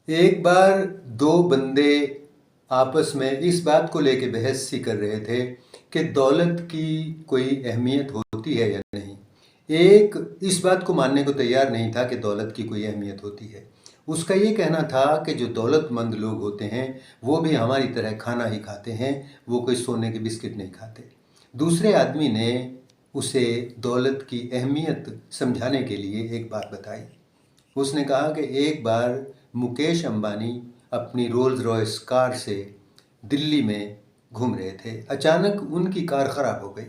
एक बार दो बंदे आपस में इस बात को लेके बहस सी कर रहे थे कि दौलत की कोई अहमियत होती है या नहीं। एक इस बात को मानने को तैयार नहीं था कि दौलत की कोई अहमियत होती है। उसका ये कहना था कि जो दौलतमंद लोग होते हैं वो भी हमारी तरह खाना ही खाते हैं, वो कोई सोने के बिस्किट नहीं खाते। दूसरे आदमी ने उसे दौलत की अहमियत समझाने के लिए एक बात बताई। उसने कहा कि एक बार मुकेश अंबानी अपनी रोल्स रॉयस कार से दिल्ली में घूम रहे थे। अचानक उनकी कार ख़राब हो गई।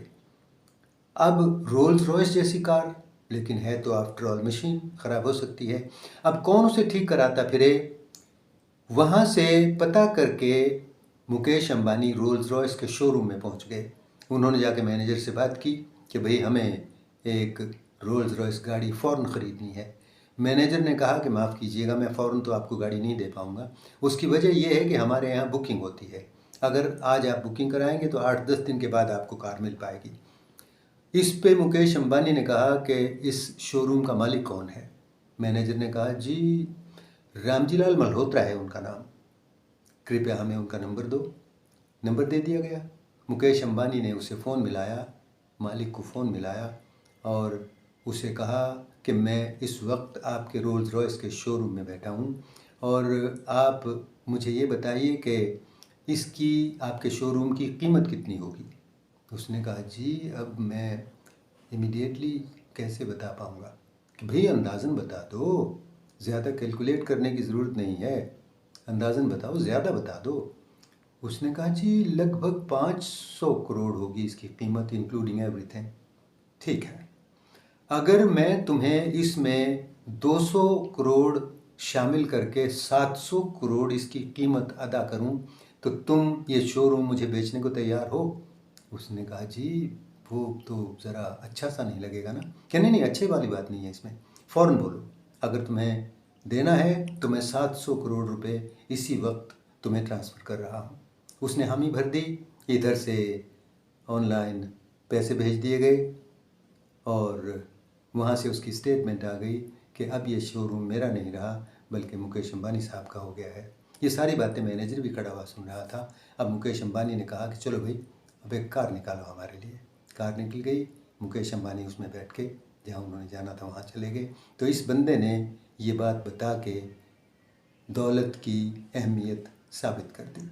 अब रोल्स रॉयस जैसी कार, लेकिन है तो आफ्टर ऑल मशीन, ख़राब हो सकती है। अब कौन उसे ठीक कराता फिरे? वहाँ से पता करके मुकेश अंबानी रोल्स रॉयस के शोरूम में पहुँच गए। उन्होंने जाके मैनेजर से बात की कि भाई हमें एक रोल्स रॉयस गाड़ी फ़ौरन ख़रीदनी है। मैनेजर ने कहा कि माफ़ कीजिएगा, मैं फ़ौरन तो आपको गाड़ी नहीं दे पाऊँगा। उसकी वजह यह है कि हमारे यहाँ बुकिंग होती है। अगर आज आप बुकिंग कराएंगे तो 8-10 दिन के बाद आपको कार मिल पाएगी। इस पे मुकेश अंबानी ने कहा कि इस शोरूम का मालिक कौन है? मैनेजर ने कहा जी रामजीलाल मल्होत्रा है उनका नाम, कृपया हमें उनका नंबर दो। नंबर दे दिया गया। मुकेश अंबानी ने उसे फ़ोन मिलाया, मालिक को फ़ोन मिलाया और उसे कहा कि मैं इस वक्त आपके रोल्स रॉयस के शोरूम में बैठा हूँ और आप मुझे ये बताइए कि इसकी आपके शोरूम की कीमत कितनी होगी। उसने कहा जी अब मैं इमीडिएटली कैसे बता पाऊँगा? कि भाई अंदाज़न बता दो, ज़्यादा कैलकुलेट करने की ज़रूरत नहीं है, अंदाज़न बताओ, ज़्यादा बता दो। उसने कहा जी लगभग 500 करोड़ होगी इसकी कीमत, इंक्लूडिंग एवरीथिंग। ठीक है, अगर मैं तुम्हें इसमें 200 करोड़ शामिल करके 700 करोड़ इसकी कीमत अदा करूं तो तुम ये शोरूम मुझे बेचने को तैयार हो? उसने कहा जी वो तो ज़रा अच्छा सा नहीं लगेगा ना। क्या नहीं नहीं, अच्छी वाली बात नहीं है इसमें, फ़ौरन बोलो, अगर तुम्हें देना है तो मैं 700 करोड़ रुपए इसी वक्त तुम्हें ट्रांसफ़र कर रहा हूँ। उसने हामी भर दी। इधर से ऑनलाइन पैसे भेज दिए गए और वहाँ से उसकी स्टेटमेंट आ गई कि अब ये शोरूम मेरा नहीं रहा बल्कि मुकेश अंबानी साहब का हो गया है। ये सारी बातें मैनेजर भी खड़ा हुआ सुन रहा था। अब मुकेश अंबानी ने कहा कि चलो भाई अब एक कार निकालो हमारे लिए। कार निकल गई, मुकेश अंबानी उसमें बैठ के जहाँ उन्होंने जाना था वहाँ चले गए। तो इस बंदे ने ये बात बता के दौलत की अहमियत साबित कर दी।